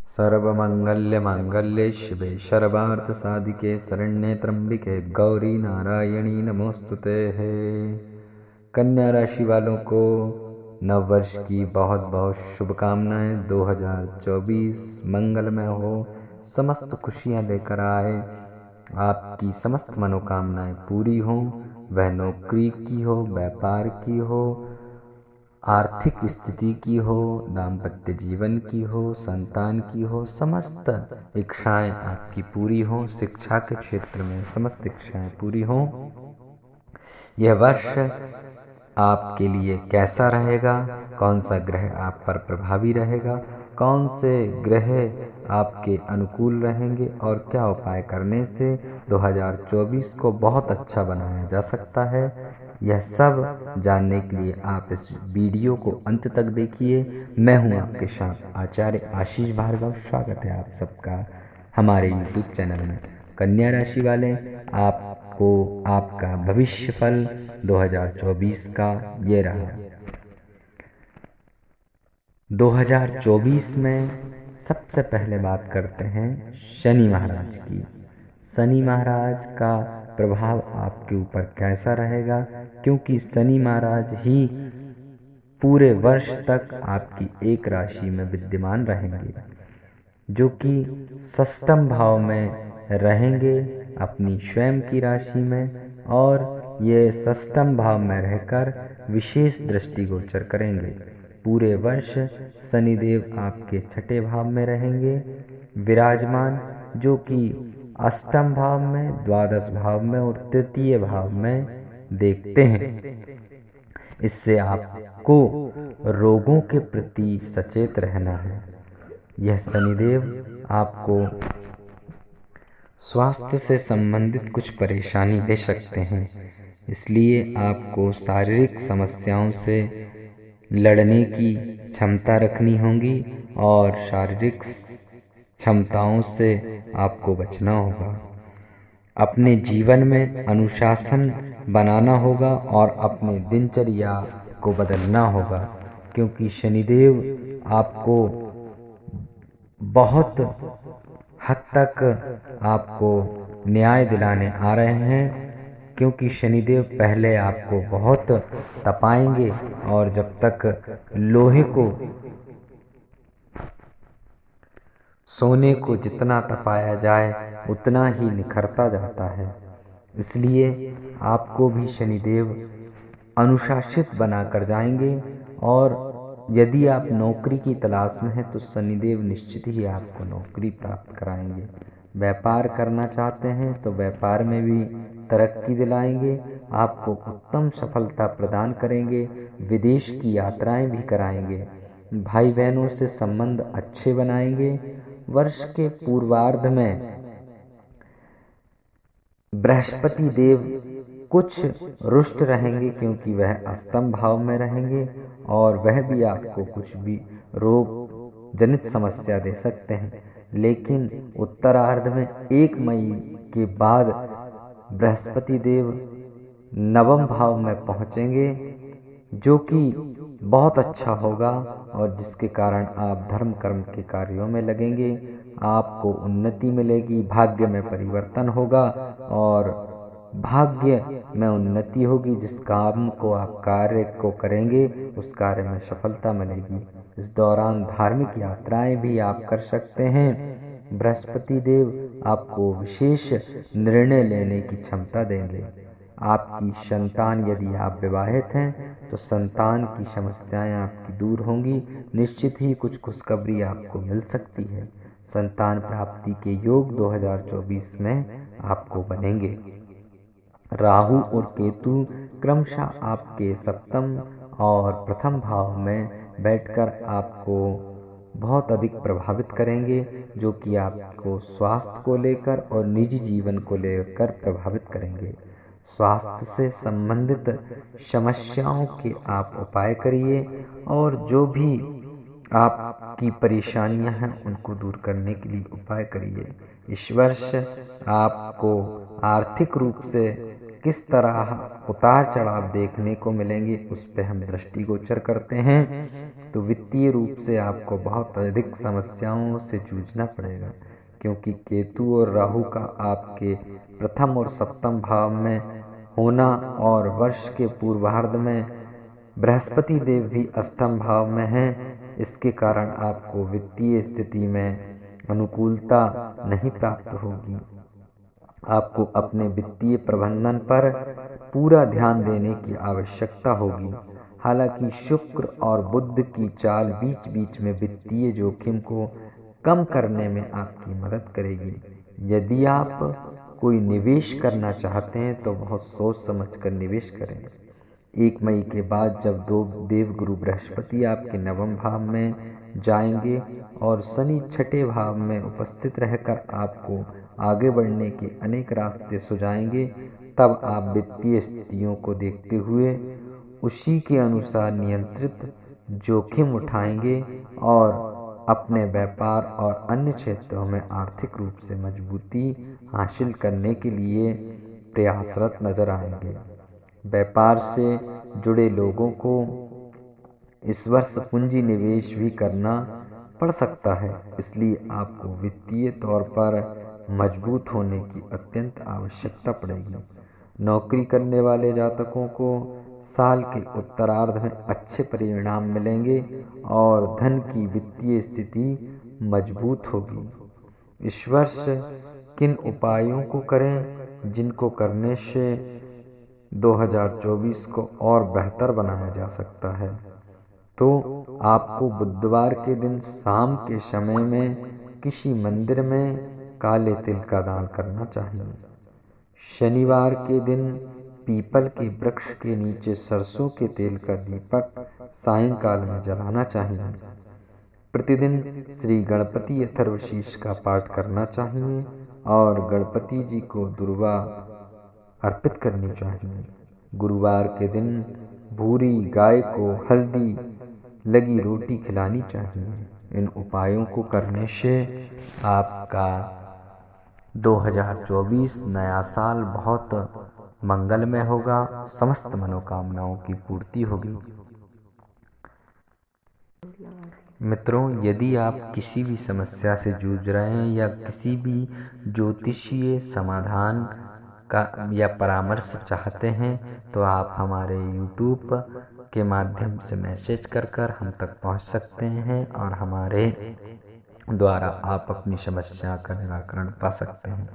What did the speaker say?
सर्वमंगल्यमांगल्ये शिवे सर्वार्थसाधिके शरण्ये त्र्यंबिके गौरी नारायणी नमोस्तुते। कन्या राशि वालों को नव वर्ष की बहुत बहुत शुभकामनाएं। 2024 मंगलमय हो, समस्त खुशियां लेकर आए, आपकी समस्त मनोकामनाएं पूरी हों। वह नौकरी की हो, व्यापार की हो, आर्थिक स्थिति की हो, दाम्पत्य जीवन की हो, संतान की हो, समस्त इच्छाएं आपकी पूरी हों। शिक्षा के क्षेत्र में समस्त इच्छाएं पूरी हों। यह वर्ष आपके लिए कैसा रहेगा, कौन सा ग्रह आप पर प्रभावी रहेगा, कौन से ग्रह आपके अनुकूल रहेंगे और क्या उपाय करने से 2024 को बहुत अच्छा बनाया जा सकता है, यह सब जानने के लिए आप इस वीडियो को अंत तक देखिए। मैं हूं आपके साथ आचार्य आशीष भार्गव। स्वागत है आप सबका हमारे YouTube चैनल में। कन्या राशि वाले, आपको आपका भविष्य फल 2024 का ये रहा। 2024 में सबसे पहले बात करते हैं शनि महाराज की। शनि महाराज का प्रभाव आपके ऊपर कैसा रहेगा, क्योंकि शनि महाराज ही पूरे वर्ष तक आपकी एक राशि में विद्यमान रहेंगे, जो कि षष्ठम भाव में रहेंगे अपनी स्वयं की राशि में, और ये षष्ठम भाव में रहकर विशेष दृष्टिगोचर करेंगे। पूरे वर्ष शनिदेव आपके छठे भाव में रहेंगे विराजमान, जो कि अष्टम भाव में, द्वादश भाव में और तृतीय भाव में देखते हैं। इससे आपको रोगों के प्रति सचेत रहना है। यह शनिदेव आपको स्वास्थ्य से संबंधित कुछ परेशानी दे सकते हैं, इसलिए आपको शारीरिक समस्याओं से लड़ने की क्षमता रखनी होगी और शारीरिक क्षमताओं से आपको बचना होगा। अपने जीवन में अनुशासन बनाना होगा और अपने दिनचर्या को बदलना होगा, क्योंकि शनिदेव आपको बहुत हद तक आपको न्याय दिलाने आ रहे हैं, क्योंकि शनिदेव पहले आपको बहुत तपाएंगे और जब तक लोहे को, सोने को जितना तपाया जाए उतना ही निखरता जाता है। इसलिए आपको भी शनिदेव अनुशासित बनाकर जाएंगे, और यदि आप नौकरी की तलाश में हैं तो शनिदेव निश्चित ही आपको नौकरी प्राप्त कराएंगे। व्यापार करना चाहते हैं तो व्यापार में भी तरक्की दिलाएंगे, आपको उत्तम सफलता प्रदान करेंगे, विदेश की यात्राएं भी कराएंगे, भाई बहनों से संबंध अच्छे बनाएंगे। वर्ष के पूर्वार्ध में बृहस्पति देव कुछ रुष्ट रहेंगे, क्योंकि वह अष्टम भाव में रहेंगे और वह भी आपको कुछ भी रोग जनित समस्या दे सकते हैं। लेकिन उत्तरार्ध में 1 मई के बाद बृहस्पति देव नवम भाव में पहुंचेंगे, जो कि बहुत अच्छा होगा और जिसके कारण आप धर्म कर्म के कार्यों में लगेंगे, आपको उन्नति मिलेगी, भाग्य में परिवर्तन होगा और भाग्य में उन्नति होगी। जिस काम को आप कार्य को करेंगे उस कार्य में सफलता मिलेगी। इस दौरान धार्मिक यात्राएं भी आप कर सकते हैं। बृहस्पति देव आपको विशेष निर्णय लेने की क्षमता देंगे। आपकी संतान, यदि आप विवाहित हैं तो संतान की समस्याएं आपकी दूर होंगी। निश्चित ही कुछ खुशखबरी आपको मिल सकती है। संतान प्राप्ति के योग 2024 में आपको बनेंगे। राहु और केतु क्रमशः आपके सप्तम और प्रथम भाव में बैठकर आपको बहुत अधिक प्रभावित करेंगे, जो कि आपको स्वास्थ्य को लेकर और निजी जीवन को लेकर प्रभावित करेंगे। स्वास्थ्य से संबंधित समस्याओं के आप उपाय करिए, और जो भी आपकी परेशानियां हैं उनको दूर करने के लिए उपाय करिए। इस वर्ष आपको आर्थिक रूप से किस तरह उतार चढ़ाव देखने को मिलेंगे उस पर हम दृष्टिगोचर करते हैं, तो वित्तीय रूप से आपको बहुत अधिक समस्याओं से जूझना पड़ेगा, क्योंकि केतु और राहु का आपके प्रथम और सप्तम भाव में होना और वर्ष के पूर्वार्ध में बृहस्पति देव भी अष्टम भाव में हैं, इसके कारण आपको वित्तीय स्थिति में अनुकूलता नहीं प्राप्त होगी। आपको अपने वित्तीय प्रबंधन पर पूरा ध्यान देने की आवश्यकता होगी। हालांकि शुक्र और बुध की चाल बीच बीच में वित्तीय जोखिम को कम करने में आपकी मदद करेगी। यदि आप कोई निवेश करना चाहते हैं तो बहुत सोच समझकर निवेश करें। 1 मई के बाद जब दो देवगुरु बृहस्पति आपके नवम भाव में जाएंगे और शनि छठे भाव में उपस्थित रहकर आपको आगे बढ़ने के अनेक रास्ते सुझाएंगे, तब आप वित्तीय स्थितियों को देखते हुए उसी के अनुसार नियंत्रित जोखिम उठाएंगे और अपने व्यापार और अन्य क्षेत्रों में आर्थिक रूप से मजबूती हासिल करने के लिए प्रयासरत नजर आएंगे। व्यापार से जुड़े लोगों को इस वर्ष पूंजी निवेश भी करना पड़ सकता है, इसलिए आपको वित्तीय तौर पर मजबूत होने की अत्यंत आवश्यकता पड़ेगी। नौकरी करने वाले जातकों को साल के उत्तरार्ध में अच्छे परिणाम मिलेंगे और धन की वित्तीय स्थिति मजबूत होगी। इस वर्ष किन उपायों को करें जिनको करने से 2024 को और बेहतर बनाया जा सकता है? तो आपको बुधवार के दिन शाम के समय में किसी मंदिर में काले तिल का दान करना चाहिए। शनिवार के दिन पीपल के वृक्ष के नीचे सरसों के तेल का दीपक सायंकाल में जलाना चाहिए। प्रतिदिन श्री गणपति अथर्वशीष का पाठ करना चाहिए और गणपति जी को दुर्वा अर्पित करनी चाहिए। गुरुवार के दिन भूरी गाय को हल्दी लगी रोटी खिलानी चाहिए। इन उपायों को करने से आपका 2024 नया साल बहुत मंगलमय होगा, समस्त मनोकामनाओं की पूर्ति होगी। मित्रों, यदि आप किसी भी समस्या से जूझ रहे हैं या किसी भी ज्योतिषीय समाधान का या परामर्श चाहते हैं तो आप हमारे YouTube के माध्यम से मैसेज कर हम तक पहुंच सकते हैं और हमारे द्वारा आप अपनी समस्या का निराकरण पा सकते हैं।